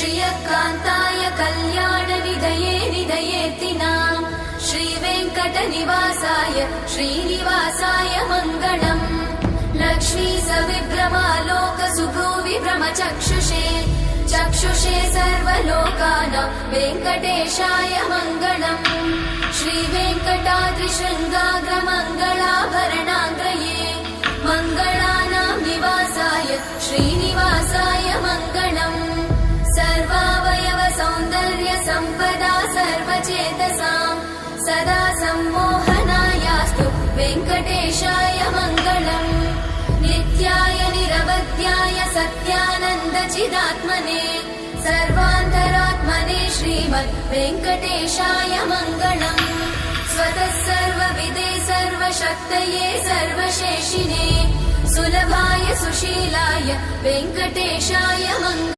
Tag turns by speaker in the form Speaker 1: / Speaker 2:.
Speaker 1: श्रियकान्ताय कल्याणनिधये निधयेतिनाम् श्रीवेङ्कटनिवासाय श्रीनिवासाय मङ्गलम् लक्ष्मी सविभ्रमालोकसुभ्रूविभ्रमचक्षुषे चक्षुषे सर्वलोकानां वेङ्कटेशाय मङ्गलम् श्रीवेङ्कटाद्रिशृङ्गाग्रमङ्गलाभरणाङ्गये मङ्गलानां निवासाय श्रीनिवासाय मङ्गलम् सर्वावयव सौन्दर्य सम्पदा सर्वचेतसां सदा सम्मोहनायास्तु वेङ्कटेशाय मङ्गलम् नित्याय निरवध्याय सत्यानन्दचिदात्मने सर्वान्तरात्मने श्रीमद् वेङ्कटेशाय मङ्गलम् स्वतः सर्वविदे सर्वशक्तये सर्वशेषिने सुलभाय सुशीलाय वेङ्कटेशाय मङ्गलम्।